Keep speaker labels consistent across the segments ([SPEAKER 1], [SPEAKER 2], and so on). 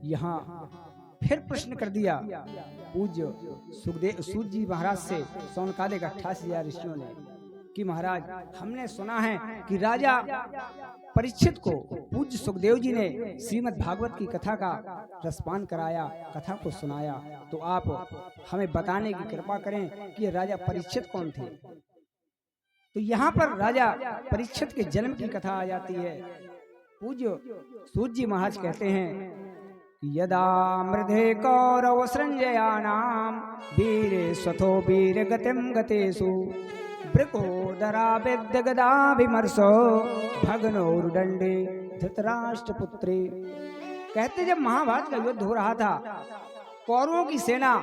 [SPEAKER 1] यहाँ फिर प्रश्न कर दिया पूज्य सूत जी महाराज से सौनकाले का 88,000 ऋषियों ने कि महाराज, हमने सुना है कि राजा परीक्षित को पूज्य सुखदेव जी ने श्रीमद् भागवत की कथा का रसपान कराया, कथा को सुनाया, तो आप हमें बताने की कृपा करें कि राजा परीक्षित कौन थे। तो यहाँ पर राजा परीक्षित के जन्म की कथा आ जाती है। पूज्य सूत जी महाराज कहते हैं, यदा मृधे कौरव संजयानाम वीरे स्वथो वीर गतिम गतेषु बृकोदरा विद्य गदाभिमर्शो भग्नोरुदंडे धृतराष्ट्र पुत्रे। कहते जब महाभारत का युद्ध हो रहा था, कौरवों की सेना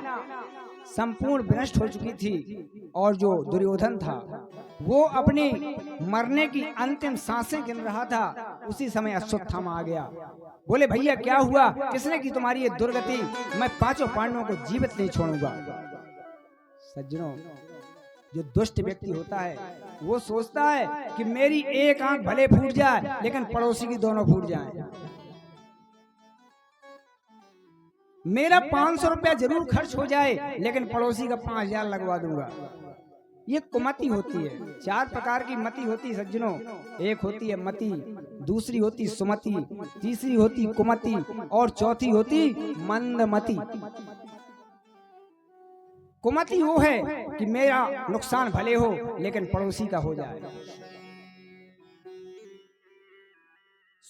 [SPEAKER 1] संपूर्ण विनष्ट हो चुकी थी और जो दुर्योधन था वो अपनी मरने की अंतिम सांसें गिन रहा था, उसी समय अश्वत्थामा आ गया। बोले भैया क्या हुआ, किसने की तुम्हारी ये दुर्गति, मैं पांचों पांडवों को जीवित नहीं छोड़ूंगा। सज्जनों, जो दुष्ट व्यक्ति होता है वो सोचता है कि मेरी एक आंख भले फूट जाए लेकिन पड़ोसी की दोनों फूट जाएं। मेरा 500 रुपया जरूर खर्च हो जाए लेकिन पड़ोसी का 5,000 लगवा दूंगा। ये कुमति होती है। 4 प्रकार की मति होती है सज्जनों। एक होती है मति, दूसरी होती सुमति, तीसरी होती कुमति और चौथी होती मंदमति। कुमति वो है कि मेरा नुकसान भले हो लेकिन पड़ोसी का हो जाए।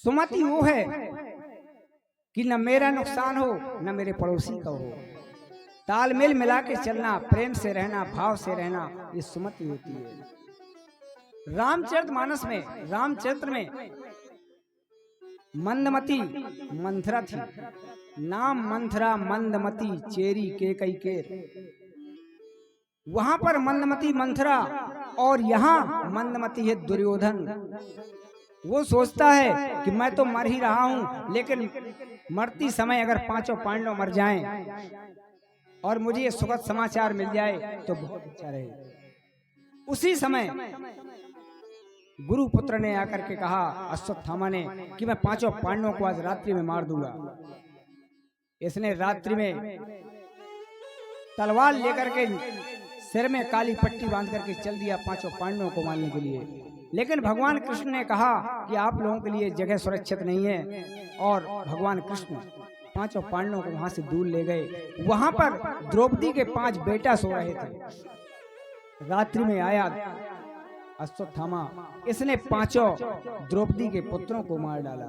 [SPEAKER 1] सुमति वो है कि न मेरा नुकसान हो न मेरे पड़ोसी का हो। तालमेल मिला के चलना, प्रेम से रहना, भाव से रहना, ये सुमति होती है। रामचरितमानस में, रामचरित्र में मंदमती मंथरा थी। नाम मंथरा मंदमती चेरी केकई केर। वहां पर मंदमती मंथरा और यहाँ मंदमती है दुर्योधन। वो सोचता है कि मैं तो मर ही रहा हूं लेकिन मरती समय अगर पांचों पांडव मर जाएं और मुझे ये सुखद समाचार मिल जाए तो बहुत अच्छा रहे। उसी समय गुरुपुत्र ने आकर के कहा अश्वत्थामा ने कि मैं पांचों पांडवों को आज रात्रि में मार दूंगा। इसने रात्रि में तलवार लेकर के सिर में काली पट्टी बांध करके चल दिया पांचों पांडवों को मारने के लिए। लेकिन भगवान कृष्ण ने कहा कि आप लोगों के लिए जगह सुरक्षित नहीं है और भगवान कृष्ण पांचों पांडवों को वहां से दूर ले गए। वहां पर द्रौपदी के 5 बेटा सो रहे थे। रात्रि में आया अश्वत्थामा, इसने पांचों द्रौपदी के पुत्रों को मार डाला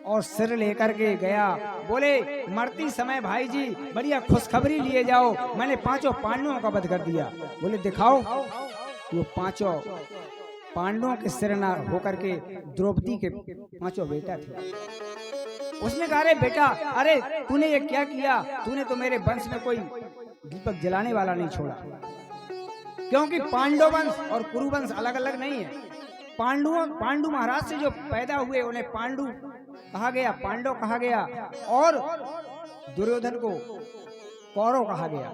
[SPEAKER 1] और सिर लेकर के गया। बोले मरती समय भाई जी बढ़िया खुशखबरी लिए जाओ, मैंने पांचों पांडवों का वध कर दिया। बोले दिखाओ। वो पांचों पांडवों के सिर न होकर के द्रौपदी के 5 बेटा थे। उसने कहा अरे बेटा, अरे तूने ये क्या किया, तूने तो मेरे वंश में कोई दीपक जलाने वाला नहीं छोड़ा। क्योंकि पांडव वंश और कुरु वंश अलग अलग नहीं है। पांडु महाराज से जो पैदा हुए उन्हें पांडु कहा गया, पांडव कहा गया, और दुर्योधन को कौरव कहा गया।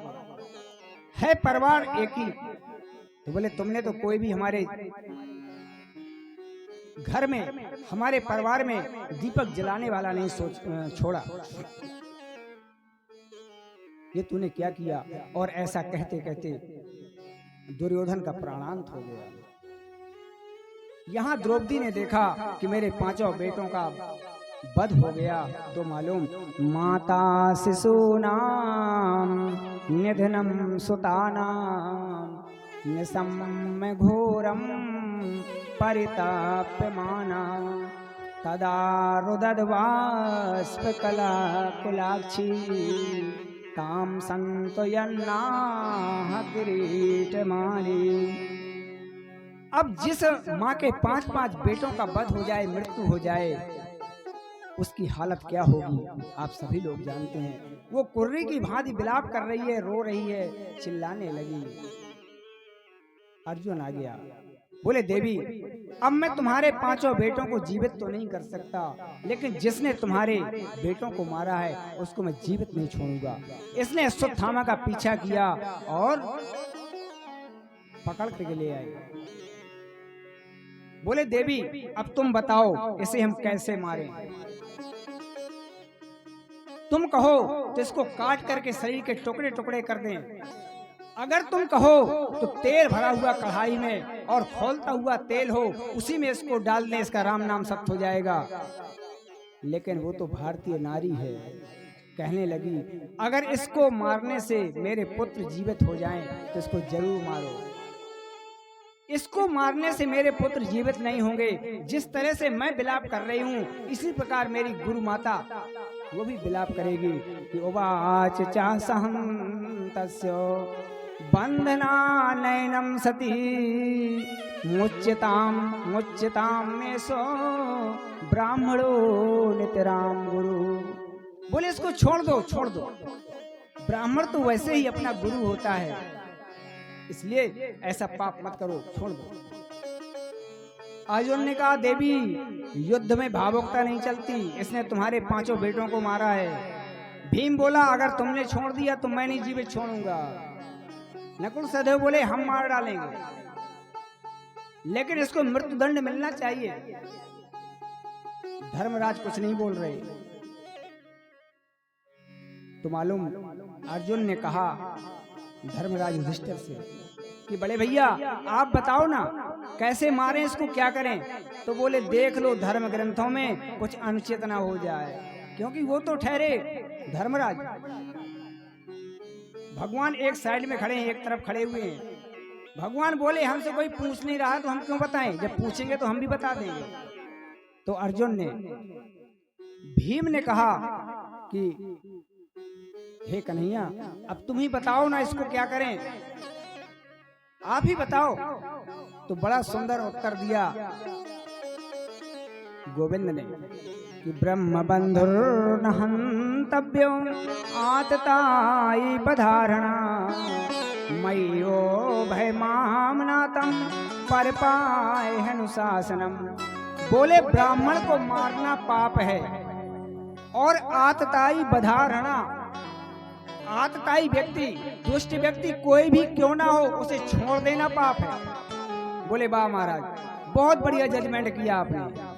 [SPEAKER 1] है परिवार एक ही। तो बोले तुमने तो कोई भी हमारे घर में, हमारे परिवार में दीपक जलाने वाला नहीं छोड़ा। ये तूने क्या किया। और ऐसा कहते कहते दुर्योधन का प्राणांत हो गया। यहाँ द्रौपदी ने देखा कि मेरे 5 बेटों का वध हो गया तो मालूम माता शिशूनाम निधनम सुतानाम निसम्य घोरम परिताप्यमाना तदा रुदद्वास्प कला कुलाक्षी ताम संतयन्ना किरीटमाली। अब जिस माँ के 5 बेटों का वध हो जाए, मृत्यु हो जाए, उसकी हालत क्या होगी आप सभी लोग जानते हैं। वो कुर्री की भांति विलाप कर रही है, रो रही है, चिल्लाने लगी। अर्जुन आ गया। बोले देवी, अब मैं तुम्हारे 5 बेटों को जीवित तो नहीं कर सकता, लेकिन जिसने तुम्हारे बेटों को मारा है उसको मैं जीवित नहीं छोड़ूंगा। इसने अश्वत्थामा का पीछा किया और पकड़ के ले आए। बोले देवी, अब तुम बताओ इसे हम कैसे मारें। तुम कहो तो इसको काट करके शरीर के टुकड़े टुकड़े कर दें, अगर तुम कहो तो तेल भरा हुआ कढ़ाई में और खौलता हुआ तेल हो उसी में इसको डाल दें, इसका राम नाम सत्य हो जाएगा। लेकिन वो तो भारतीय नारी है, कहने लगी अगर इसको मारने से मेरे पुत्र जीवित हो जाएं तो इसको जरूर मारो। इसको मारने से मेरे पुत्र जीवित नहीं होंगे। जिस तरह से मैं विलाप कर रही हूँ इसी प्रकार मेरी गुरु माता वो भी विलाप करेगी कि उवाच चासहं तस्य बंधना नयनम सती मुच्यताम में सो ब्राह्मणो नितराम गुरु। बोले इसको छोड़ दो, छोड़ दो। ब्राह्मण तो वैसे ही अपना गुरु होता है, इसलिए ऐसा पाप मत करो, छोड़ दो। अर्जुन ने कहा देवी युद्ध में भावुकता नहीं चलती, इसने तुम्हारे 5 बेटों को मारा है। भीम बोला अगर तुमने छोड़ दिया तो मैं नहीं जीवित छोड़ूंगा। नकुल सहदेव बोले हम मार डालेंगे, लेकिन इसको मृत्युदंड मिलना चाहिए। धर्मराज कुछ नहीं बोल रहे। तो मालूम अर्जुन ने कहा धर्मराज युधिष्ठिर से कि बड़े भैया आप बताओ ना कैसे मारें इसको, क्या करें। तो बोले देख लो धर्म ग्रंथों में कुछ अनुचित ना हो जाए, क्योंकि वो तो ठहरे धर्मराज। भगवान एक साइड में खड़े हैं, एक तरफ खड़े हुए हैं। भगवान बोले हमसे कोई पूछ नहीं रहा तो हम क्यों बताएं, जब पूछेंगे तो हम भी बता देंगे। तो अर्जुन ने भीम ने कहा कि हे कन्हैया अब तुम ही बताओ ना इसको क्या करें, आप ही बताओ। तो बड़ा सुंदर उत्तर दिया गोविंद ने कि ब्रह्म बंधुर्न हन्तव्यो आतताई पधारणा मय्यो भयमामनातम परपाय हनुशासनम। बोले ब्राह्मण को मारना पाप है और आतताई बधारणा, आतताई व्यक्ति दुष्ट व्यक्ति कोई भी क्यों ना हो उसे छोड़ देना पाप है। बोले वाह महाराज बहुत बढ़िया जजमेंट किया आपने।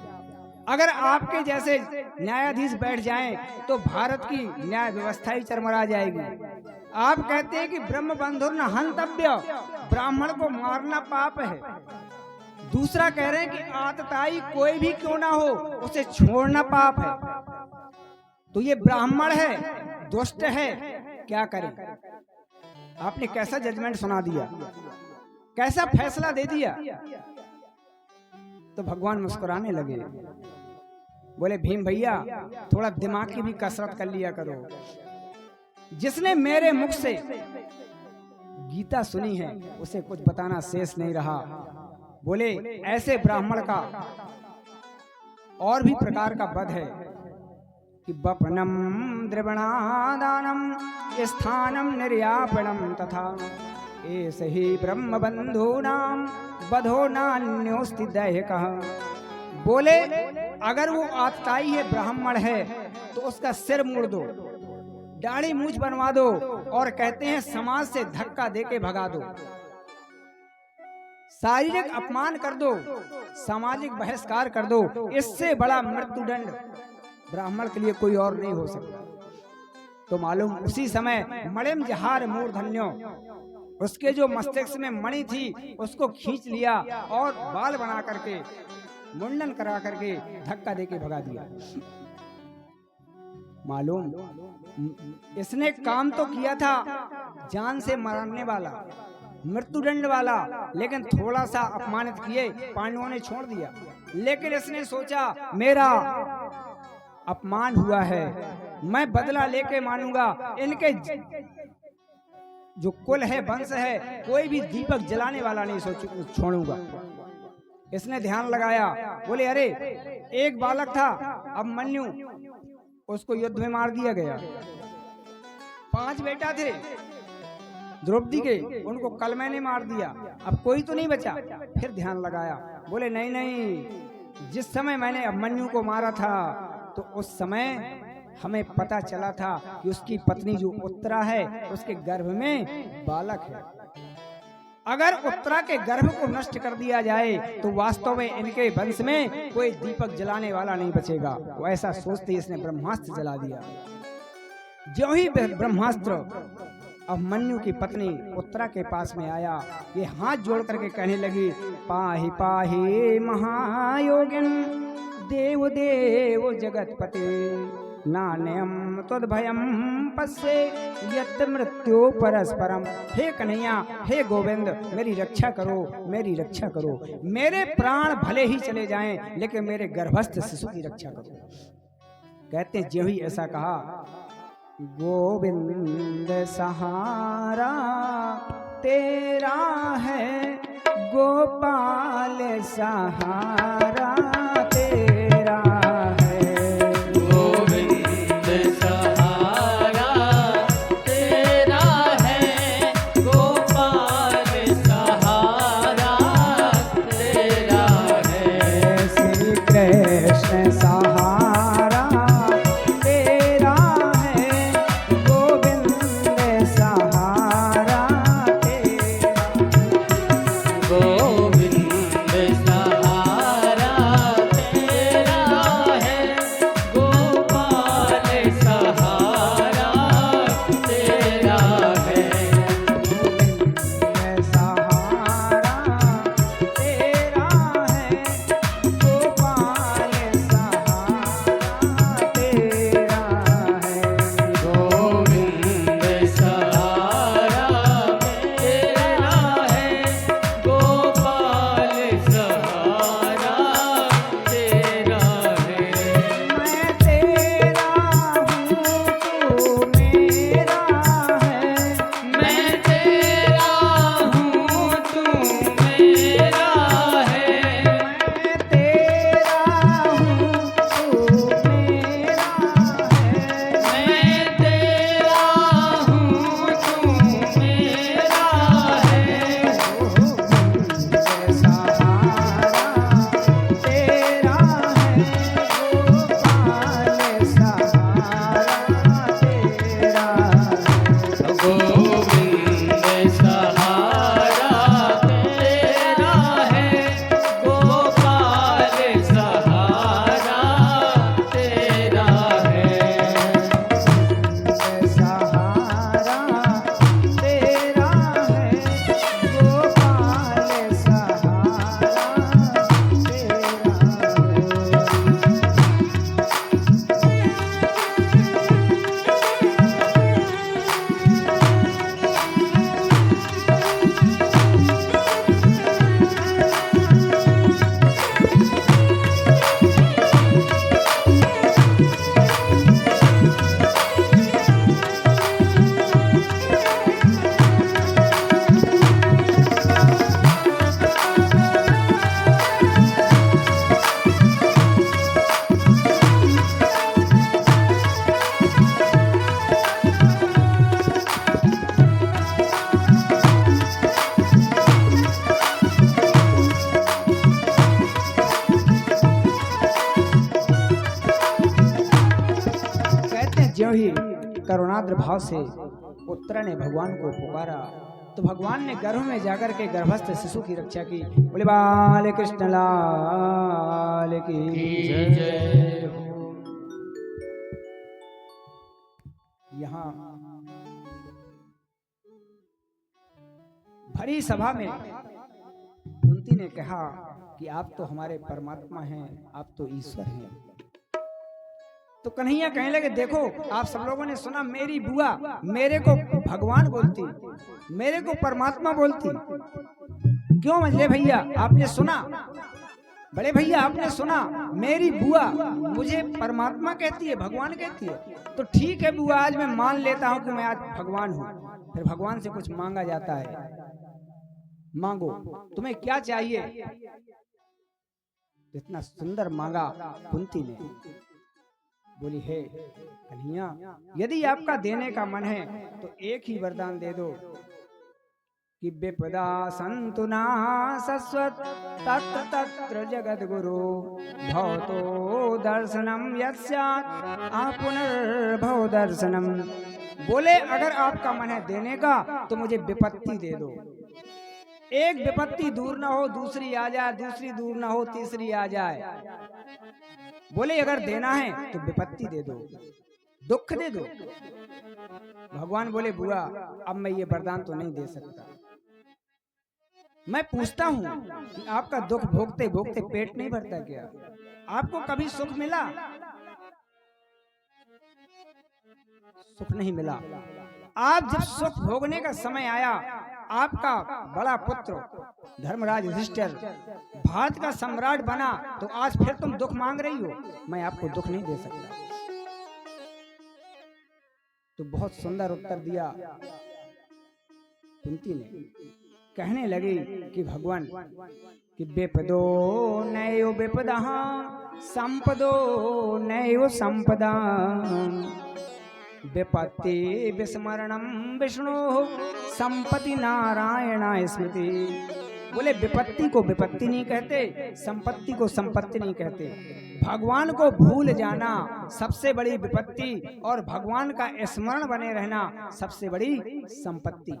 [SPEAKER 1] अगर आपके जैसे न्यायाधीश बैठ जाएं तो भारत की न्याय व्यवस्था ही चरमरा जाएगी। आप कहते हैं कि ब्रह्म बंधुर्न हन्तव्य, ब्राह्मण को मारना पाप है। दूसरा कह रहे हैं कि आतताई कोई भी क्यों ना हो उसे छोड़ना पाप है। तो ये ब्राह्मण है, दुष्ट है, क्या करें। आपने कैसा जजमेंट सुना दिया, कैसा फैसला दे दिया। तो भगवान मुस्कुराने लगे, बोले भीम भैया थोड़ा दिमाग की भी कसरत कर लिया करो। जिसने मेरे मुख से गीता सुनी है उसे कुछ बताना शेष नहीं रहा। बोले ऐसे ब्राह्मण का और भी प्रकार का वध है कि बपनम द्रवणादानम स्थानम निर्यापणम तथा ऐसे ही ब्रह्म बंधूनाम बधो नान्योस्ति दैहिकः। बोले अगर वो आतताई है, ब्राह्मण है, तो उसका सिर मोड़ दो, दाढ़ी मूछ बनवा दो और कहते हैं समाज से धक्का देके भगा दो, शारीरिक अपमान कर दो, सामाजिक बहिष्कार कर दो। इससे बड़ा मृत्युदंड ब्राह्मण के लिए कोई और नहीं हो सकता। तो मालूम उसी समय मणिम जहार मूर्धन्यो, उसके जो मस्तिष्क में मणि थी उसको खींच लिया और बाल बना करके मुंडन करा करके धक्का देके भगा दिया। मालूम इसने काम तो किया था जान से मारने वाला, मृत्युदंड वाला, लेकिन थोड़ा सा अपमानित किए पांडवों ने छोड़ दिया। लेकिन इसने सोचा मेरा अपमान हुआ है, मैं बदला लेके मानूंगा। इनके जो कुल है, वंश है, कोई भी दीपक जलाने वाला नहीं छोड़ूंगा। इसने ध्यान लगाया, बोले अरे एक बालक था अभिमन्यु, उसको युद्ध में मार दिया गया। 5 बेटा थे द्रौपदी के, उनको कल मैंने मार दिया, अब कोई तो नहीं बचा। फिर ध्यान लगाया, बोले नहीं नहीं, जिस समय मैंने अभिमन्यु को मारा था तो उस समय हमें पता चला था कि उसकी पत्नी जो उत्तरा है उसके गर्भ में बालक है। अगर उत्तरा के गर्भ को नष्ट कर दिया जाए तो वास्तव में इनके वंश में कोई दीपक जलाने वाला नहीं बचेगा। वो ऐसा सोचते इसने ब्रह्मास्त्र जला दिया। ज्यों ही ब्रह्मास्त्र अभिमन्यु की पत्नी उत्तरा के पास में आया, ये हाथ जोड़ करके कहने लगी, पाहि पाहि महायोगिन देव देव जगतपते नान्यम तद्भयम पश्ये यत् मृत्यु परस्परम। हे कन्हैया, हे गोविंद, मेरी रक्षा करो, मेरी रक्षा करो। मेरे प्राण भले ही चले जाएं, लेकिन मेरे गर्भस्थ शिशु की रक्षा करो। कहते हैं ज्यों ही ऐसा कहा, गोविंद सहारा तेरा है, गोपाल सहारा तेरा है।
[SPEAKER 2] गोविंद सहारा तेरा है, गोपाल सहारा तेरा है।
[SPEAKER 1] श्री कृष्ण सहारा तेरा है, गोविंद सहारा तेरा।
[SPEAKER 2] गोविंद सहारा तेरा है, गोपाल सहारा तेरा है। गोविंद सहारा तेरा है, गोपाल सहारा तेरा है।
[SPEAKER 1] मैं तेरा हूँ तू मेरा है,
[SPEAKER 2] मैं तेरा हूँ तू मेरा है।
[SPEAKER 1] मैं तेरा हूँ तू मेरा है।
[SPEAKER 2] मैं तेरा हूँ तू मेरा है। गोविंद सहारा तेरा है, गोपाल सहारा तेरा है।
[SPEAKER 1] कहते हैं ज्यों ही करुणाद्र भाव से उत्तरा ने भगवान को पुकारा, तो भगवान ने गर्भ में जाकर के गर्भस्थ शिशु की रक्षा की। बोले बाल कृष्ण लाल की जय। यहाँ भरी सभा में कुंती ने कहा कि आप तो हमारे परमात्मा हैं, आप तो ईश्वर हैं। तो कन्हैया कहने लगे, देखो आप सब लोगों ने सुना, मेरी बुआ मेरे को भगवान बोलती, मेरे को परमात्मा बोलती। क्यों मंझले भैया आपने सुना, बड़े भैया आपने सुना, मेरी बुआ मुझे परमात्मा कहती है, भगवान कहती है। तो ठीक है बुआ, आज मैं मान लेता हूं कि मैं आज भगवान हूं। फिर भगवान से कुछ मांगा जाता है, मांगो तुम्हें क्या चाहिए। इतना सुंदर मांगा कुंती ने। बोली, हे कन्हैया, यदि आपका देने का मन है तो एक ही वरदान दे दो कि विपदा संतुना सस्वत तत्र तत्र जगत गुरु भवतो दर्शनम यस्यात् आपुनर्भव दर्शनम। बोले अगर आपका मन है देने का तो मुझे विपत्ति दे दो। एक विपत्ति दूर ना हो, दूसरी आ जाए, दूसरी दूर ना हो, तीसरी आ जाए। बोले अगर देना है तो विपत्ति दे दो। दुख दे दो। भगवान बोले बुआ अब मैं ये वरदान तो नहीं दे सकता। मैं पूछता हूं कि आपका दुख भोगते भोगते पेट नहीं भरता क्या? आपको कभी सुख मिला? सुख नहीं मिला। आप जब सुख भोगने का समय आया, आपका बड़ा पुत्र धर्मराज युधिष्ठिर भारत का सम्राट बना, तो आज फिर तुम दुख मांग रही हो। मैं आपको दुख नहीं दे सकता। तो बहुत सुंदर उत्तर दिया कुंती ने। कहने लगी कि भगवान कि विपदो नयो विपदा संपदो नयो संपदा विपत्ति विस्मरणम विष्णु संपत्ति नारायण स्मृति। बोले विपत्ति को विपत्ति नहीं कहते, संपत्ति को संपत्ति नहीं कहते। भगवान को भूल जाना सबसे बड़ी विपत्ति और भगवान का स्मरण बने रहना सबसे बड़ी संपत्ति।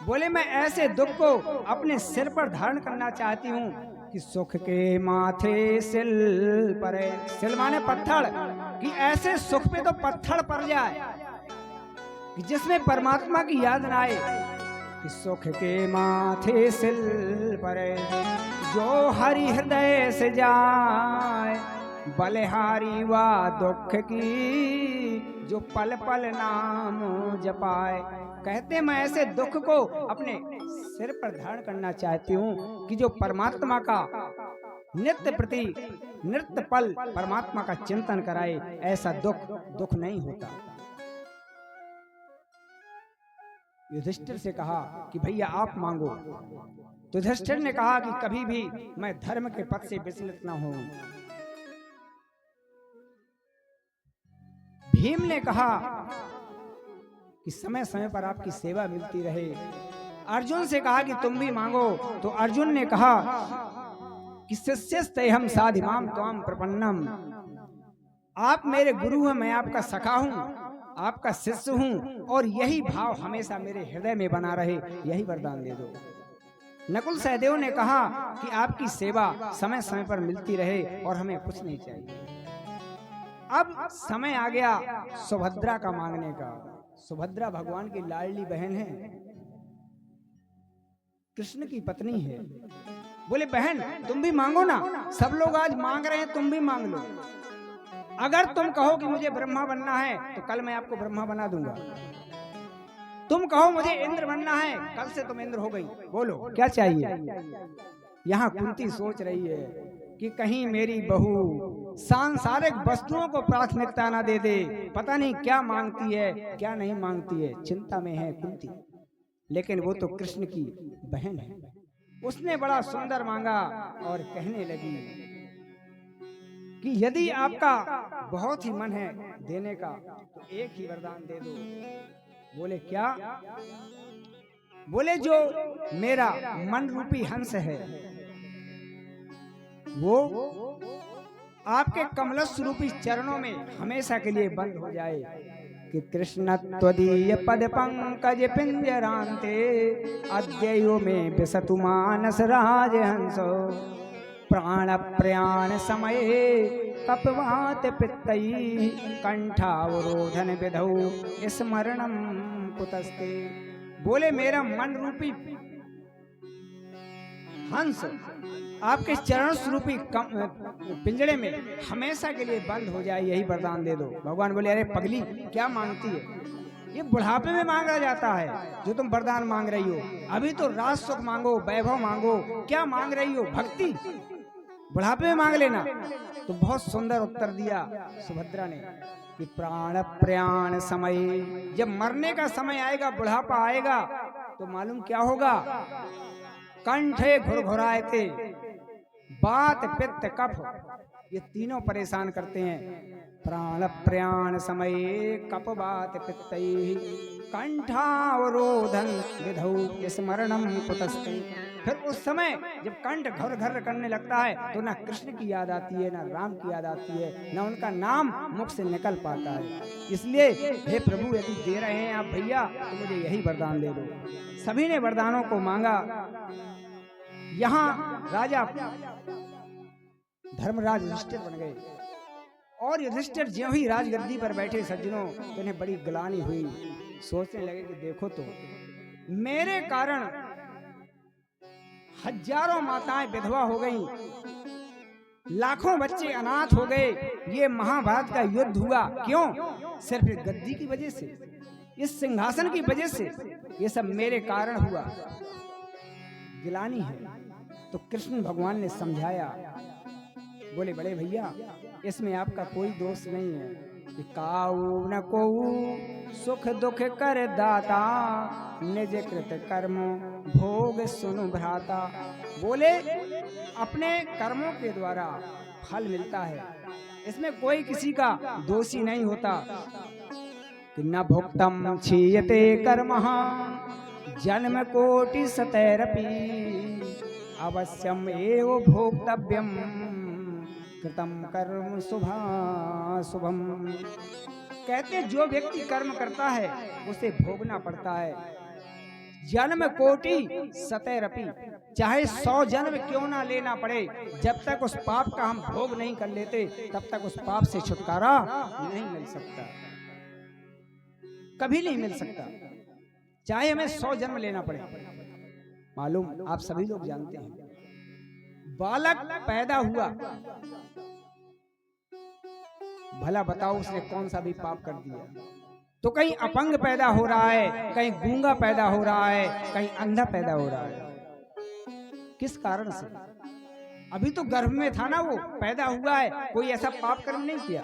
[SPEAKER 1] बोले मैं ऐसे दुख को अपने सिर पर धारण करना चाहती हूँ कि सुख के माथे सिल पड़े। सिल माने पत्थर, कि ऐसे सुख पे तो पत्थर पड़ जाए कि जिसमें परमात्मा की याद ना आए। कि सुख के माथे सिल पड़े जो हरि हृदय से जाए, बलिहारी वा दुख की जो पल पल नाम जपाए। कहते मैं ऐसे दुख को अपने सिर पर धारण करना चाहती हूँ कि जो परमात्मा का नित्य प्रति नित्य पल परमात्मा का चिंतन कराए। ऐसा दुख नहीं होता। युधिष्ठिर से कहा कि भैया आप मांगो। तो युधिष्ठिर ने कहा कि कभी भी मैं धर्म के पथ से विचलित न हूं। भीम ने कहा कि समय समय पर आपकी सेवा मिलती रहे। अर्जुन से कहा कि तुम भी मांगो। तो अर्जुन ने कहा कि शिष्यस्तेहम साधिमाम त्वाम प्रपन्नम। आप मेरे गुरु हैं, मैं आपका सखा हूं, आपका शिष्य हूं, और यही भाव हमेशा मेरे हृदय में बना रहे, यही वरदान दे दो। नकुल सहदेव ने कहा कि आपकी सेवा समय समय पर मिलती रहे और हमें कुछ नहीं चाहिए। अब समय आ गया सुभद्रा का मांगने का। सुभद्रा भगवान की लाडली बहन है, कृष्ण की पत्नी है। बोले बहन तुम भी मांगो ना, सब लोग आज मांग रहे हैं, तुम भी मांग लो। अगर तुम कहो कि मुझे ब्रह्मा बनना है तो कल मैं आपको ब्रह्मा बना दूंगा। तुम कहो मुझे इंद्र बनना है, कल से तुम इंद्र हो गई। बोलो क्या चाहिए। यहाँ कुंती सोच रही है कि कहीं मेरी बहू सांसारिक वस्तुओं को प्राथमिकता ना दे दे। पता नहीं क्या मांगती है क्या नहीं मांगती है, चिंता में है कुंती। लेकिन वो तो कृष्ण की बहन है। उसने बड़ा सुंदर मांगा और कहने लगी कि यदि आपका बहुत ही मन है देने का तो एक ही वरदान दे दो। बोले क्या। बोले जो मेरा मन रूपी हंस है वो आपके कमलस्थ रूपी चरणों में हमेशा के लिए बंद हो जाए। कि कृष्ण त्वदीय पद पंकज पिंजरांते अद्ययो में विसतु मानस राज हंसो प्राण प्रयाण समय कपवात पित्तई कंठावरोधन विधौ स्मरणम कुतस्ते। बोले मेरा मन रूपी हंस आपके चरण स्वरूपी पिंजड़े में हमेशा के लिए बंद हो जाए, यही वरदान दे दो। भगवान बोले अरे पगली क्या मांगती है, ये बुढ़ापे में मांगा जाता है जो तुम वरदान मांग रही हो। अभी तो राज सुख मांगो, वैभव मांगो, क्या मांग रही हो, भक्ति बुढ़ापे में मांग लेना। तो बहुत सुंदर उत्तर दिया सुभद्रा ने कि प्राण प्रयाण समय, जब मरने का समय आएगा, बुढ़ापा आएगा तो मालूम क्या होगा। कंठे घुरघुराए थे, बात पित्त कफ, ये तीनों परेशान करते हैं। प्राण प्रयाण समय कप बात पित्तई कंठावरोधन विधौ स्मरणम कुतस्ते। फिर उस समय जब कंठ घर घर करने लगता है तो ना कृष्ण की याद आती है, ना राम की याद आती है, ना उनका नाम मुख से निकल पाता है। इसलिए हे प्रभु यदि दे रहे हैं आप भैया तो मुझे यही वरदान दे दो। सभी ने वरदानों को मांगा। यहाँ राजा धर्मराज युधिष्ठिर बन गए और युधिष्ठिर ज्यों ही राजगद्दी पर बैठे सज्जनों, तो इन्हें बड़ी ग्लानि हुई। सोचने लगे कि देखो तो मेरे कारण हजारों माताएं विधवा हो गईं, लाखों बच्चे अनाथ हो गए। ये महाभारत का युद्ध हुआ क्यों? सिर्फ एक गद्दी की वजह से, इस सिंहासन की वजह से। ये सब मेरे कारण हुआ, गिलानी है। तो कृष्ण भगवान ने समझाया, बोले बड़े भैया इसमें आपका कोई दोष नहीं है। कि काऊ न को सुख दुख कर दाता, निज कृत कर्म भोग सुनु भ्राता। बोले अपने कर्मों के द्वारा फल मिलता है, इसमें कोई किसी का दोषी नहीं होता। कि न भुक्तम क्षीयते कर्मः जन्म कोटि सतैरपि, अवश्यम एव भोक्तव्यम कृतम कर्म शुभम। कहते जो व्यक्ति कर्म करता है उसे भोगना पड़ता है। जन्म कोटि सतैरपि, चाहे 100 जन्म क्यों ना लेना पड़े, जब तक उस पाप का हम भोग नहीं कर लेते तब तक उस पाप से छुटकारा नहीं मिल सकता, कभी नहीं मिल सकता, चाहे हमें 100 जन्म लेना पड़े। मालूम आप सभी लोग जानते हैं, बालक पैदा हुआ, भला बताओ उसने कौन सा भी पाप कर दिया? तो कहीं अपंग पैदा हो रहा है, कहीं गूंगा पैदा हो रहा है, कहीं अंधा पैदा हो रहा है। किस कारण से? अभी तो गर्भ में था ना, वो पैदा हुआ है, कोई ऐसा पाप कर्म नहीं किया।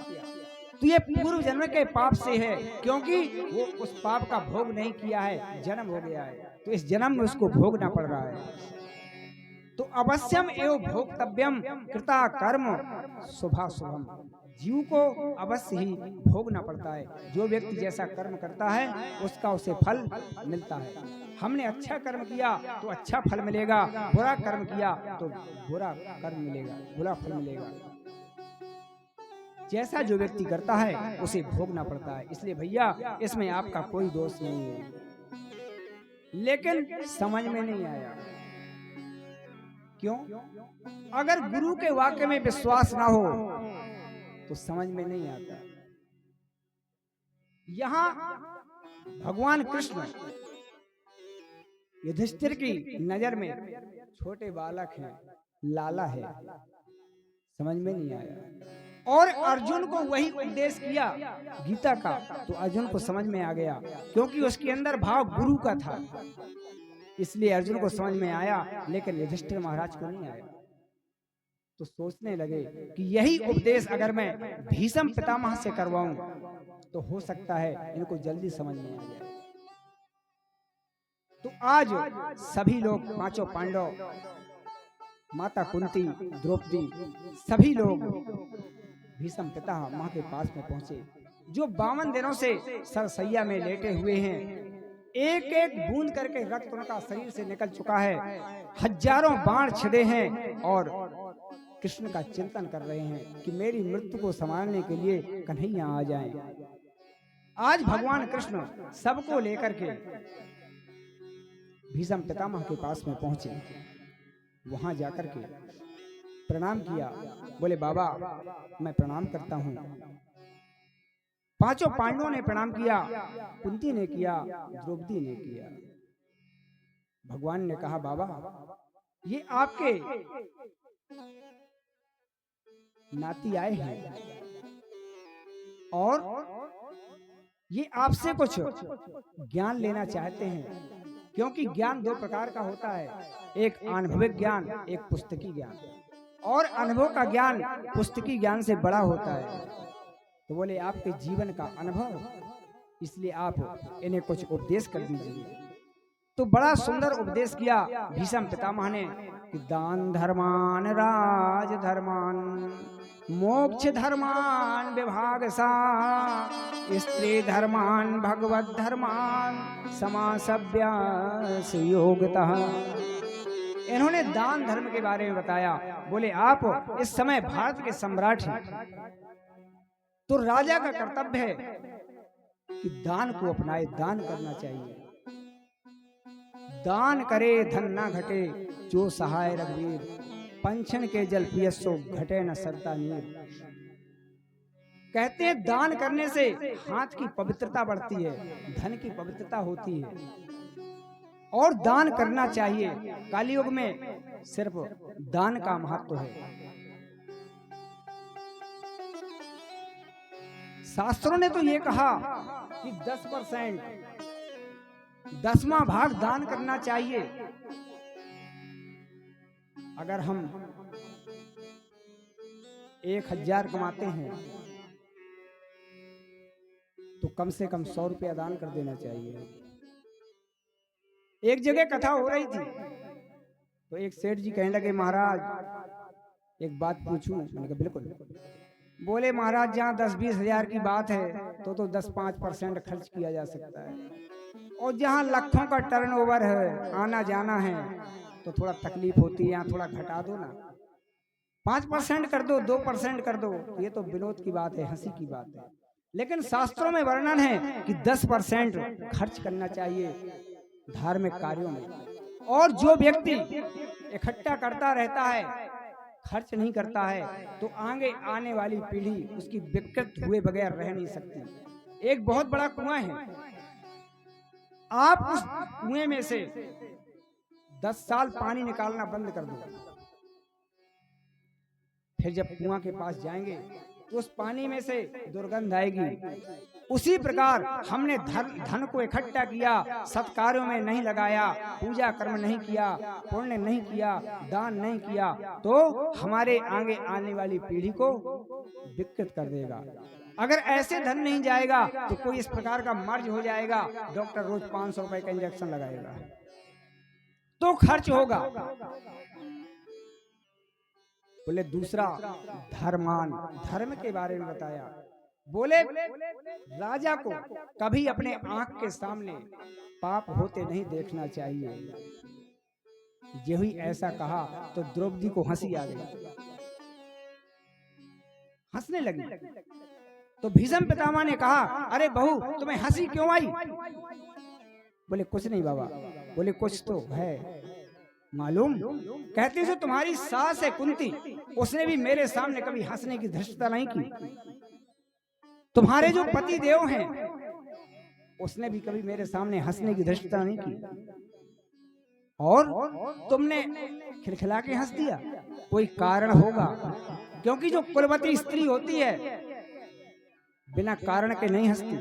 [SPEAKER 1] तो ये पूर्व जन्म के पाप से है, क्योंकि वो उस पाप का भोग नहीं किया है, जन्म हो गया है, तो इस जन्म में उसको भोगना पड़ रहा है। तो अवश्यम एवं भोक्तव्यम कृता कर्म शुभाशुभम, जीव को अवश्य ही भोगना पड़ता है। जो व्यक्ति जैसा कर्म करता है उसका उसे फल मिलता है। हमने अच्छा कर्म किया तो अच्छा फल मिलेगा, बुरा कर्म किया तो बुरा कर्म मिलेगा, बुरा फल मिलेगा। जैसा जो व्यक्ति करता है उसे भोगना पड़ता है। इसलिए भैया इसमें आपका कोई दोष नहीं है, लेकिन समझ में नहीं आया। क्यों? अगर गुरु के वाक्य में विश्वास ना हो तो समझ में नहीं आता। यहां भगवान कृष्ण युधिष्ठिर की नजर में छोटे बालक हैं, लाला है, समझ में नहीं आया। और अर्जुन को वही उपदेश किया गीता का, तो अर्जुन को समझ में आ गया, क्योंकि उसके अंदर भाव गुरु का था, इसलिए अर्जुन को समझ में आया, लेकिन युधिष्ठिर महाराज को नहीं आया। तो सोचने लगे कि यही उपदेश अगर मैं भीष्म पितामह से करवाऊं तो हो सकता है इनको जल्दी समझ में आ जाए। तो आज सभी लोग, पांचों पांडव, माता कुंती, द्रौपदी, सभी लोग भीष्म पितामह के पास में पहुंचे, जो 52 दिनों से सरसैया में लेटे हुए हैं। एक एक बूंद करके रक्त उनका शरीर से निकल चुका है, हजारों बाण छिदे हैं, और कृष्ण का चिंतन कर रहे हैं कि मेरी मृत्यु को संभालने के लिए कन्हैया आ जाएं। आज भगवान कृष्ण सबको लेकर के भीष्म पितामह के पास में पहुंचे। वहां जाकर के प्रणाम किया, बोले बाबा मैं प्रणाम करता हूं। पांचों पांडवों ने प्रणाम किया, कुंती ने किया, द्रौपदी ने किया। भगवान ने कहा बाबा ये आपके नाती आए हैं और ये आपसे कुछ ज्ञान लेना चाहते हैं, क्योंकि ज्ञान 2 प्रकार का होता है, एक अनुभविक ज्ञान, एक पुस्तकी ज्ञान। और अनुभव का ज्ञान पुस्तकी ज्ञान से बड़ा होता है। तो बोले आपके जीवन का अनुभव, इसलिए आप इन्हें कुछ उपदेश कर दीजिए। तो बड़ा सुंदर उपदेश किया भीष्म पितामह ने कि दान धर्मान राज धर्मान मोक्ष धर्मान विभाग सा स्त्री धर्मान भगवत धर्मान समासव्यास योगतः। इन्होंने दान धर्म के बारे में बताया। बोले आप इस समय भारत के सम्राट हैं, तो राजा का कर्तव्य है कि दान को अपनाए, दान करना चाहिए। दान करे धन ना घटे, जो सहाय रघुवीर, पंचन के जल पियसो घटे न सरता नीर। कहते हैं दान करने से हाथ की पवित्रता बढ़ती है, धन की पवित्रता होती है और दान करना चाहिए। कलयुग में सिर्फ दान का महत्व है। शास्त्रों ने तो ये कहा कि 10%, 10वां भाग दान करना चाहिए। अगर हम 1000 कमाते हैं तो कम से कम 100 रुपया दान कर देना चाहिए। एक जगह कथा हो रही थी तो एक सेठ जी कहने लगे, महाराज एक बात पूछूं? मैंने कहा बिल्कुल। बोले, महाराज जहाँ 10-20 हजार की बात है तो 10-5% खर्च किया जा सकता है, और जहाँ लाखों का टर्नओवर है, आना जाना है, तो थोड़ा तकलीफ होती है, यहाँ थोड़ा घटा दो ना, 5% कर दो, 2% कर दो। ये तो विनोद की बात है, हंसी की बात है, लेकिन शास्त्रों में वर्णन है कि 10% खर्च करना चाहिए धार्मिक कार्यों में। और जो व्यक्ति इकट्ठा करता रहता है, खर्च नहीं करता है, तो आगे आने वाली पीढ़ी उसकी विकृत हुए बगैर रह नहीं सकती। एक बहुत बड़ा कुआं है, आप उस कुएं में से 10 साल पानी निकालना बंद कर दो, फिर जब कुआं के पास जाएंगे तो उस पानी में से दुर्गंध आएगी। उसी प्रकार हमने धन को इकट्ठा किया, सत्कार्यों में नहीं लगाया, पूजा कर्म नहीं किया, पुण्य नहीं किया, दान नहीं किया, तो हमारे आगे आने वाली पीढ़ी को विकृत कर देगा। अगर ऐसे धन नहीं जाएगा तो कोई इस प्रकार का मर्ज हो जाएगा, डॉक्टर रोज 500 रुपए का इंजेक्शन लगाएगा तो खर्च होगा। बोले दूसरा धर्मान, धर्म के बारे में बताया। बोले राजा को कभी अपने आंख के सामने पाप होते नहीं देखना चाहिए। जो ही ऐसा कहा तो द्रौपदी को हंसी आ गई, हंसने लगी। तो भीष्म पितामह ने कहा, अरे बहू तुम्हें हंसी क्यों आई? बोले कुछ नहीं बाबा। बोले कुछ तो है मालूम? कहती जो तुम्हारी सास है कुंती, उसने भी मेरे सामने कभी हंसने की धृष्टता नहीं की। तुम्हारे जो पति देव हैं, उसने भी कभी मेरे सामने हंसने की धृष्टता नहीं की, और तुमने खिलखिला के हंस दिया। कोई कारण होगा, क्योंकि जो कुलवती स्त्री होती है बिना कारण के नहीं हंसती।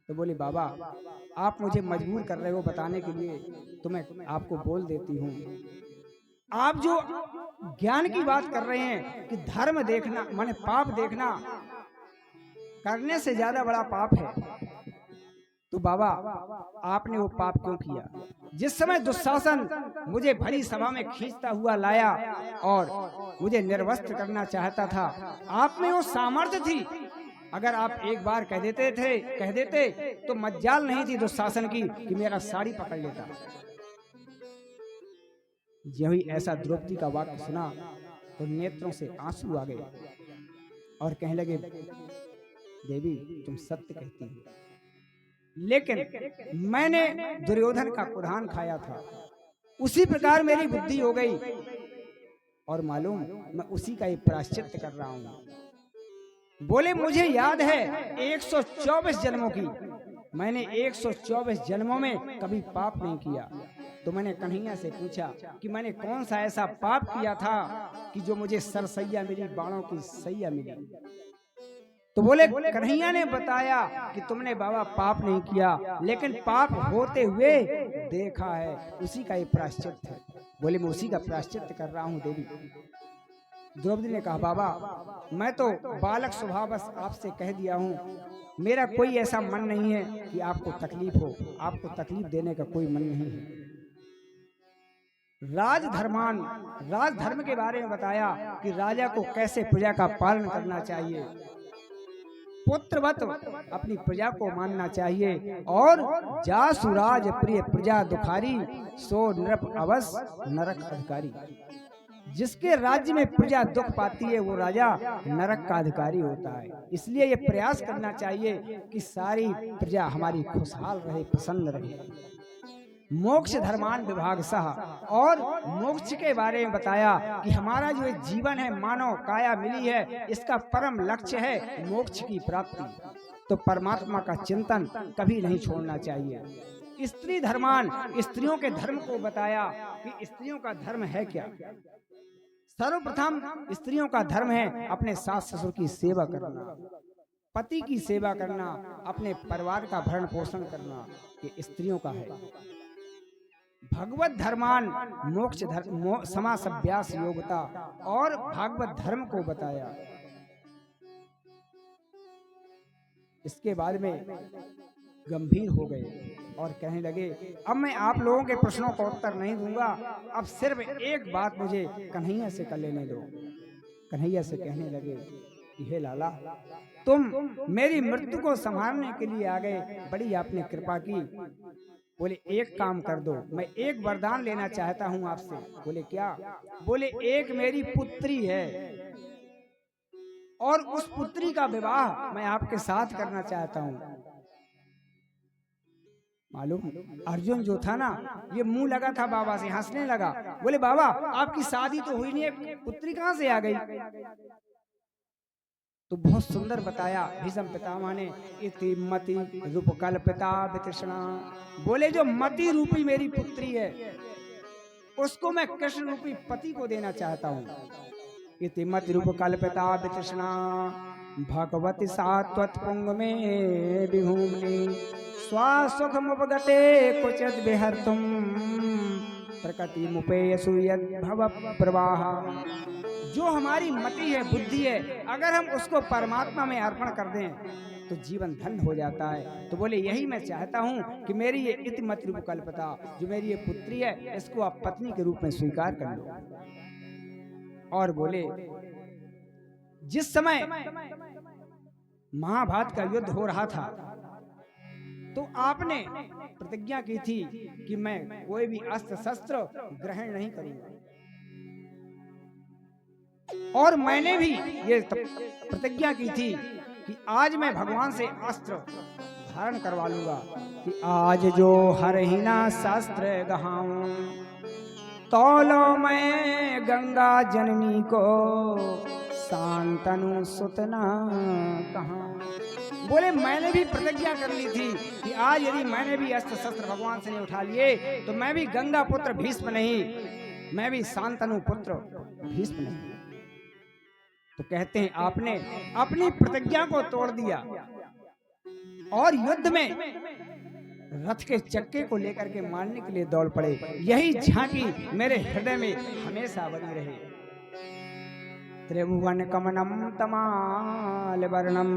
[SPEAKER 1] तो बोली बाबा आप मुझे मजबूर कर रहे हो बताने के लिए, तो मैं आपको बोल देती हूँ। आप जो ज्ञान की बात कर रहे हैं कि धर्म देखना माने पाप देखना करने से ज्यादा बड़ा पाप है, तो बाबा आपने वो पाप क्यों किया? जिस समय दुशासन मुझे भरी सभा में खींचता हुआ लाया और मुझे निर्वस्त्र करना चाहता था, आप में वो सामर्थ्य थी। अगर आप एक बार कह देते तो मज्जाल नहीं थी दुशासन की कि मेरा साड़ी पकड़ लेता। जब ही ऐसा द्रौपदी का वाक्य सुना तो नेत्रों से आंसू आ गए और कहने लगे, देवी तुम सत्य कहती हो, लेकिन मैंने दुर्योधन का कुधान खाया था, उसी प्रकार मेरी बुद्धि हो गई, और मालूम मैं उसी का एक प्रायश्चित कर रहा हूं। बोले मुझे याद है 124 जन्मों की, मैंने 124 जन्मों में कभी पाप नहीं किया। तो मैंने कन्हैया से पूछा कि मैंने कौन सा ऐसा पाप किया था कि जो मुझे सरसैया मिली, बाणों की सैया मिली। तो बोले कन्हैया ने बताया कि तुमने बाबा पाप नहीं किया, लेकिन पाप होते हुए देखा है, उसी का ये प्रायश्चित है। बोले मैं उसी का प्रायश्चित कर रहा हूँ देवी। द्रौपदी ने कहा बाबा मैं तो बालक स्वभाव बस आपसे कह दिया हूँ, मेरा कोई ऐसा मन नहीं है कि आपको तकलीफ हो, आपको तकलीफ देने का कोई मन नहीं है। राजधर्म के बारे में बताया कि राजा को कैसे प्रजा का पालन करना चाहिए, पुत्रवत अपनी प्रजा को मानना चाहिए, और जासुराज प्रिय प्रजा दुखारी, सो नृप अवश्य नरक अधिकारी। जिसके राज्य में प्रजा दुख पाती है वो राजा नरक का अधिकारी होता है। इसलिए ये प्रयास करना चाहिए कि सारी प्रजा हमारी खुशहाल रहे, प्रसन्न रहे। मोक्ष धर्मान विभाग सह, और मोक्ष के बारे में बताया कि हमारा जो ये जीवन है, मानव काया मिली है, इसका परम लक्ष्य है मोक्ष की प्राप्ति। तो परमात्मा का चिंतन कभी नहीं छोड़ना चाहिए। स्त्री धर्मान, स्त्रियों के धर्म को बताया कि स्त्रियों का धर्म है क्या। सर्वप्रथम स्त्रियों का धर्म है अपने सास ससुर की सेवा करना, पति की सेवा करना, अपने परिवार का भरण पोषण करना, ये स्त्रियों का है। भगवत धर्मान मोक्ष धर्म, समास अभ्यास योग्यता, और भागवत धर्म को बताया। इसके बाद में गंभीर हो गए और कहने लगे, अब मैं आप लोगों के प्रश्नों का उत्तर नहीं दूंगा, अब सिर्फ एक बात मुझे कन्हैया से कर लेने दो। कन्हैया से कहने लगे कि हे लाला, तुम मेरी मृत्यु को संभालने के लिए आ गए, बड़ी आपने कृपा की। बोले एक काम कर दो, मैं एक वरदान लेना चाहता हूं आपसे। बोले क्या? बोले एक मेरी पुत्री है और उस पुत्री का विवाह मैं आपके साथ करना चाहता हूं। मालूम अर्जुन जो था ना, ये मुंह लगा था बाबा से, हंसने लगा। बोले बाबा आपकी शादी तो हुई नहीं है, पुत्री कहां से आ गई? तो बहुत सुंदर बताया भीष्म पितामह ने, इति मति रूप कल्पिता वितृष्णा। बोले जो मति रूपी मेरी पुत्री है, उसको मैं कृष्ण रूपी पति को देना चाहता हूँ। इति मति रूप कल्पिता वितृष्णा भगवती सात्वत पुंग में विभूमि स्वासुखमुपगते क्वचित् विहर्तुं प्रकृति मुपेयसु यद् भव प्रवाह। जो हमारी मति है, बुद्धि है, अगर हम उसको परमात्मा में अर्पण कर दें तो जीवन धन्य हो जाता है। तो बोले यही मैं चाहता हूं कि मेरी ये इति मति रूप कल्पता, जो मेरी ये पुत्री है, इसको आप पत्नी के रूप में स्वीकार कर लो। और बोले जिस समय महाभारत का युद्ध हो रहा था, तो आपने प्रतिज्ञा की थी कि मैं कोई भी अस्त्र शस्त्र ग्रहण नहीं करूंगा, और मैंने भी ये प्रतिज्ञा की थी कि आज मैं भगवान से अस्त्र धारण करवा लूंगा, कि आज जो हरहिना शस्त्र गहाऊं, तौलो मैं गंगा जननी को शांतनु सुतना कहां। बोले मैंने भी प्रतिज्ञा कर ली थी कि आज यदि मैंने भी अस्त्र शस्त्र भगवान से नहीं उठा लिए, तो मैं भी गंगा पुत्र भीष्म नहीं, मैं भी शांतनु पुत्र भीष्म नहीं। तो कहते हैं आपने अपनी प्रतिज्ञा को तोड़ दिया और युद्ध में रथ के चक्के को लेकर के मारने के लिए दौड़ पड़े। यही झांकी मेरे हृदय में हमेशा बनी रहे। त्रिभुवन कमनम तमाल वर्णम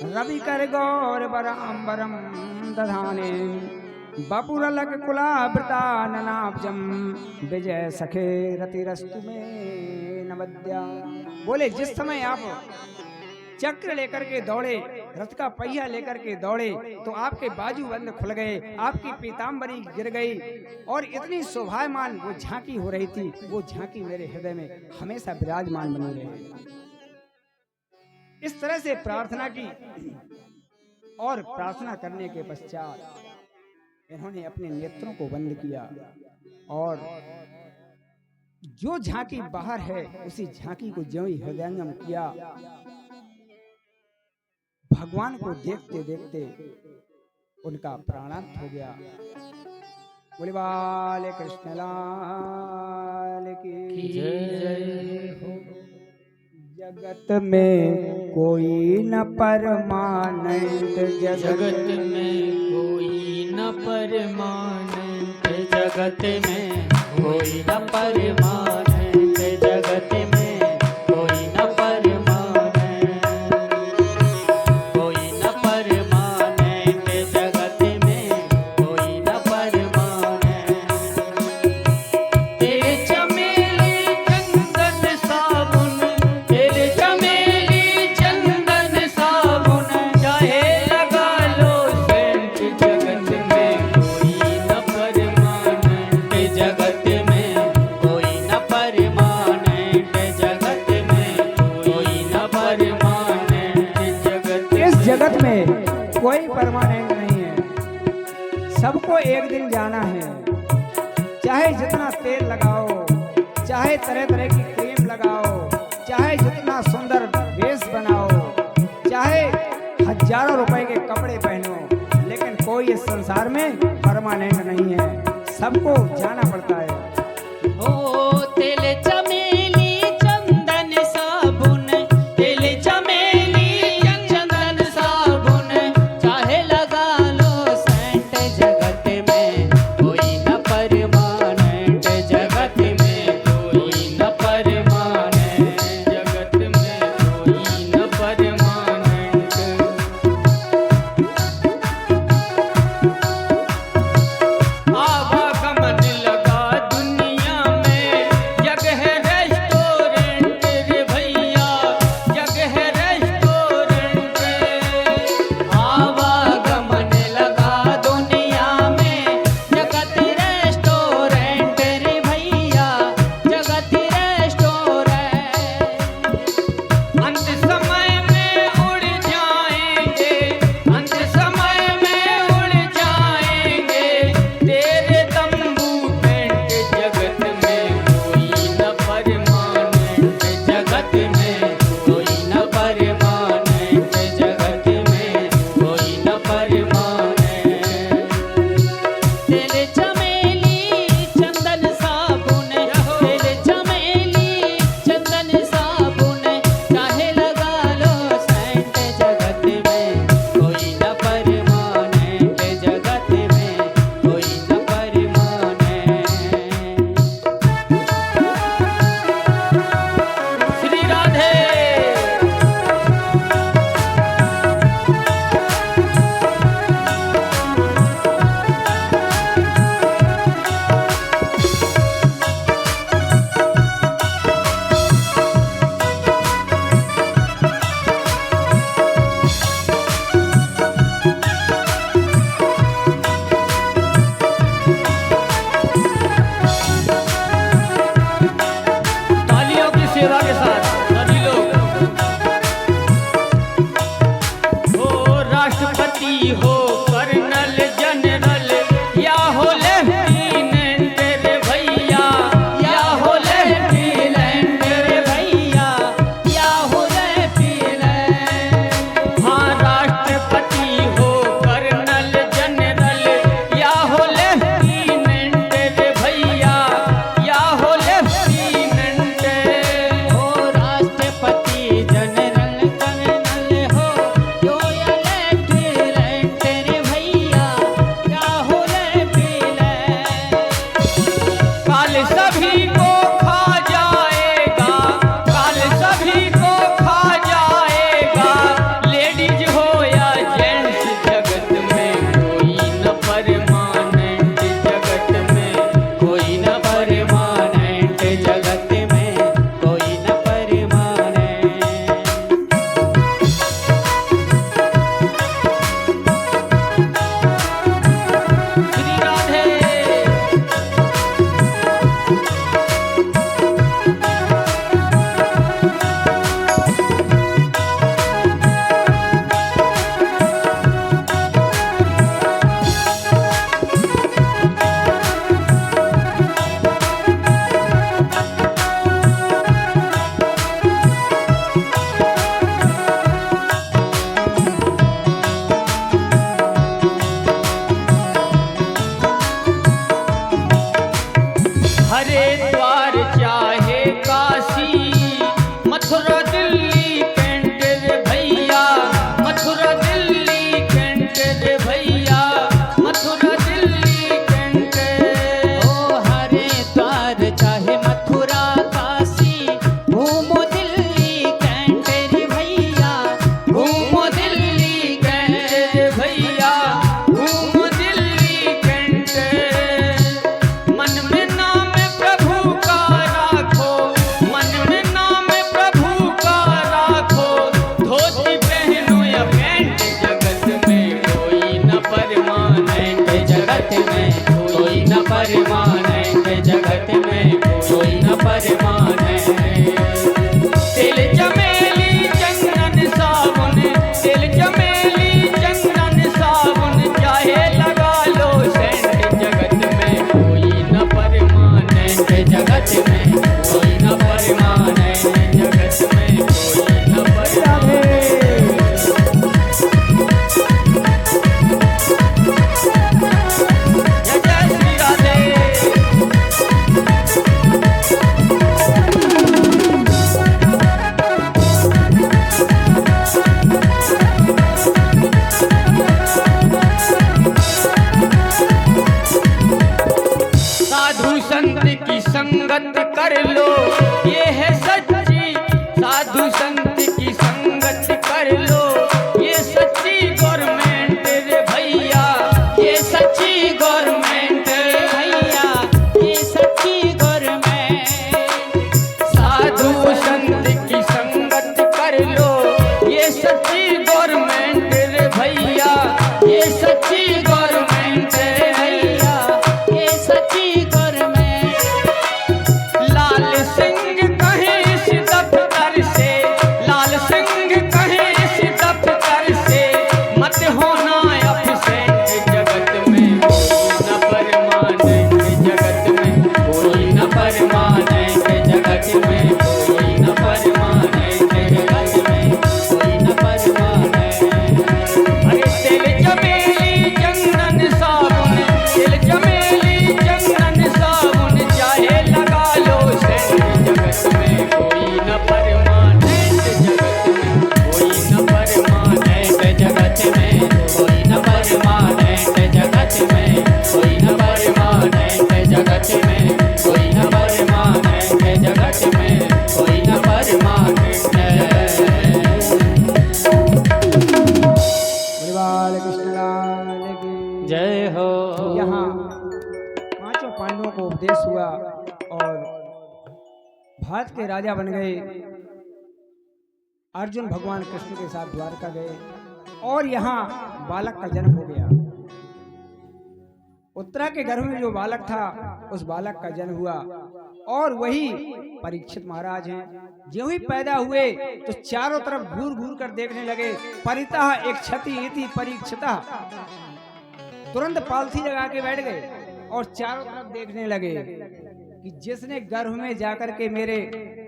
[SPEAKER 1] रवि कर गौर बराम्बरम दधाने बपुरलक कुलावृता ननाब्जम विजय सखे रतिरस्तु में नवद्या। बोले जिस समय आप चक्र लेकर के दौड़े, रथ का पहिया लेकर के दौड़े, तो आपके बाजूबंद खुल गए, आपकी पीतांबरी गिर गई, और इतनी शोभायमान वो झांकी हो रही थी। वो झांकी मेरे हृदय में हमेशा विराजमान बनी रही। इस तरह से प्रार्थना की, और प्रार्थना करने के पश्चात इन्होंने अपने नेत्रों को बंद किया, और जो झांकी बाहर है उसी झांकी को ज्यों ही हृदयंगम किया। भगवान को देखते देखते उनका प्राणांत हो गया। बोले बाले कृष्ण लाल की जय हो। जगत में कोई न परमानंद,
[SPEAKER 2] जगत में कोई न परमानंद, जगत में कोई न परमानंद, जगत में कोई न परमानंद, कोई न परमानंद, जगत में कोई न परमानंद। तेरे चमेली चंदन साबुन, तेरे चमेली चंदन साबुन, चाहे लगा लो सेंट, जगत में कोई न परमानंद, जगत में कोई न परमानंद, जगत में कोई न परमानंद, जगत
[SPEAKER 1] इस जगत में कोई परमानेंट नहीं है। सबको एक दिन जाना है। चाहे जितना तेल लगाओ, चाहे तरह तरह की क्रीम लगाओ, चाहे जितना सुंदर वेश बनाओ, चाहे हजारों रुपए के कपड़े पहनो, लेकिन कोई इस संसार में परमानेंट नहीं है। सबको जाना पड़ता है।
[SPEAKER 2] ओ तेल चमेली चंदन साबुन, तेल चमेली चंदन साबुन, चाहे लगा लो सेंट, जगत में कोई न परमानेंट, जगत में कोई न परमानेंट, जगत में कोई न परमानेंट। आवागमन लगा दुनिया में, जग है रेस्टोरेंट रे भैया, जग है रेस्टोरेंट। आवागमन लगा दुनिया में, जगत रेस्टोरेंट रे भैया, जगत रेस्टोरेंट। अंत समय में उड़ जाएंगे, अंत समय में उड़ जाएंगे, तेरे तंबू टेंट, जगत में कोई न परमानेंट, जगत में कोई न परमानेंट, जगत में कोई न परमानेंट। तेल चमेली चंदन साबुन, तेल चमेली चंदन साबुन, चाहे लगा लो सेंट, जगत में कोई न परमानेंट, जगत में कोई न परमानेंट। श्री राधे। तालियों की सेवा के साथ सभी लोग। हो राष्ट्रपति हो, कर्नल जनरल, या हो लेफ्टिनेंट रे भैया, या हो लेफ्टिनेंट रे भैया, या हो लेफ्टिनेंट। हाँ राष्ट्रपति हो, कर्नल जनरल, या हो लेफ्टिनेंट रे भैया, या हो लेफ्टिनेंट। हो राष्ट्रपति जनरल कर्नल हो, यो या लेफ्टिनेंट रे भैया, या हो लेफ्टिनेंट। काल सभी को खा जाएगा, काल सभी को खा जाएगा, लेडीज हो या जेंट्स, जगत में कोई न परमानेंट, जगत में कोई न परमानेंट, जगत में कोई न परमानेंट। श्री राधे। हरिद्वार चाहे काशी, मथुरा दिल्ली कैंट रे भैया, मथुरा दिल्ली कैंट रे भैया, मथुरा दिल्ली कैंट। ओ हरिद्वार चाहे मथुरा काशी, घूमो दिल्ली कैंट रे भैया, घूमो दिल्ली कैंट रे भैया, घूमो दिल्ली कैंट। मन में नाम प्रभु का राखो, मन में नाम प्रभु का राखो, धोती पहनो या पैंट, जगत में कोई न परमानेंट, जगत में कोई न परमानेंट, जगत में कोई न परमानेंट। तेल चमेली चंदन साबुन, तेल चमेली चंदन साबुन, चाहे लगा लो सच्ची गवर्नमेंट रे भैया, ये सच्ची गवर्नमेंट रे भैया, ये सच्ची गवर्नमेंट। लाल सिंह कहे इस दफ्तर से, लाल सिंह कहे इस दफ्तर से, मत होना अपसेंट। जगत में कोई न परमानेंट, जगत में कोई न परमानेंट, जगत में कोई न परमानेंट, जगत में कोई न परमानेंट। अरे तिल चमेली चंदन साबुन, तिल चमेली चंदन साबुन, चाहे लगा लो सेंट। जगत में कोई न परमानेंट, जगत में कोई न परमानेंट, जगत में कोई न परमानेंट, जगत में कोई न परमानेंट, जगत में कोई न परमानेंट, जगत में कोई न परमानेंट।
[SPEAKER 1] बोले बाल कृष्ण लाल की
[SPEAKER 2] जय हो।
[SPEAKER 1] यहाँ पांचों पांडवों को उपदेश हुआ और भारत के राजा बन गए। अर्जुन भगवान कृष्ण के साथ द्वारका गए और यहाँ बालक का जन्म हो गया। उत्तरा के गर्भ में जो बालक था उस बालक का जन्म हुआ और वही परीक्षित महाराज हैं। जो ही पैदा हुए तो चारों तरफ घूर घूर कर देखने लगे। परितः एक क्षति इति परीक्षिता, तुरंत पालथी लगा के बैठ गए और चारों तरफ देखने लगे कि जिसने गर्भ में जाकर के मेरे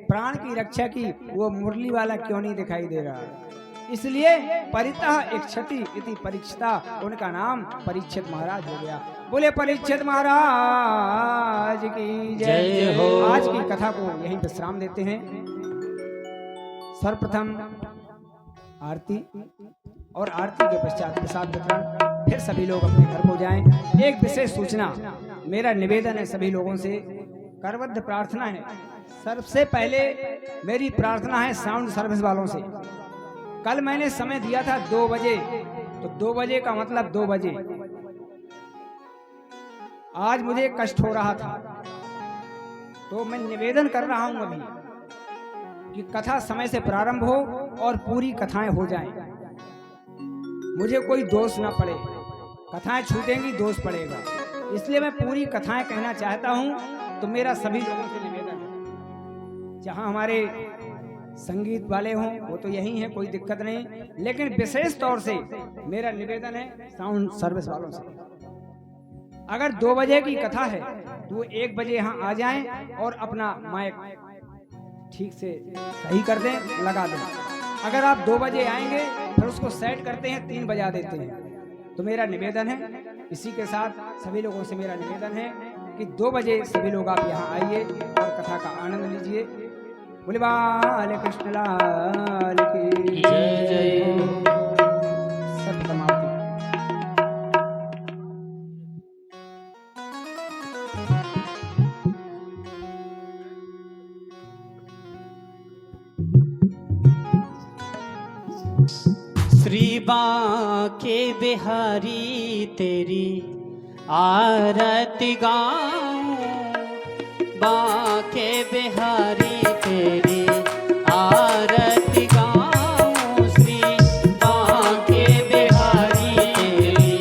[SPEAKER 1] प्राण की रक्षा की वो मुरली वाला क्यों नहीं दिखाई दे रहा। इसलिए परितः एक क्षति इति परीक्षिता, उनका नाम परीक्षित महाराज हो गया। बोले परीक्षित महाराज की जय हो। आज की कथा को यहीं विश्राम देते हैं। सर्वप्रथम आरती और आरती के पश्चात प्रसाद वितरण, फिर सभी लोग अपने घर को जाएं। एक विशेष सूचना, मेरा निवेदन है सभी लोगों से, करबद्ध प्रार्थना है। सबसे पहले मेरी प्रार्थना है साउंड सर्विस वालों से। कल मैंने समय दिया था 2 बजे, तो 2 बजे का मतलब 2 बजे। आज मुझे कष्ट हो रहा था तो मैं निवेदन कर रहा हूं अभी कि कथा समय से प्रारंभ हो और पूरी कथाएं हो जाएं। मुझे कोई दोष ना पड़े, कथाएं छूटेंगी दोष पड़ेगा, इसलिए मैं पूरी कथाएं कहना चाहता हूं। तो मेरा सभी लोगों से निवेदन है, जहां हमारे संगीत वाले हों वो तो यही है, कोई दिक्कत नहीं, लेकिन विशेष तौर से मेरा निवेदन है साउंड सर्विस वालों से, अगर 2 बजे की कथा है तो वो 1 बजे यहाँ आ जाएं और अपना माइक ठीक से सही कर दें, लगा दें। अगर आप 2 बजे आएंगे फिर उसको सेट करते हैं 3 बजा देते हैं। तो मेरा निवेदन है, इसी के साथ सभी लोगों से मेरा निवेदन है कि 2 बजे सभी लोग आप यहाँ आइए और कथा का आनंद लीजिए। बोले बाल कृष्ण लाल की
[SPEAKER 2] जय जय।
[SPEAKER 1] सत्यमावती।
[SPEAKER 2] श्री बांके बिहारी तेरी आरती गाऊं, बांके बिहारी तेरी आरती गाऊं, श्री बांके बिहारी तेरी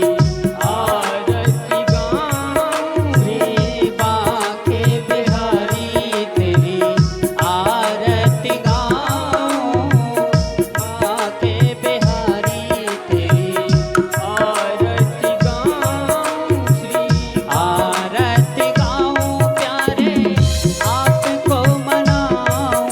[SPEAKER 2] आरती गाऊं, श्री बांके बिहारी तेरी आरती गाऊं, बांके बिहारी तेरी आरती गाऊं, श्री आरती गाऊं, प्यारे आपको मनाऊं,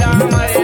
[SPEAKER 2] भैया मर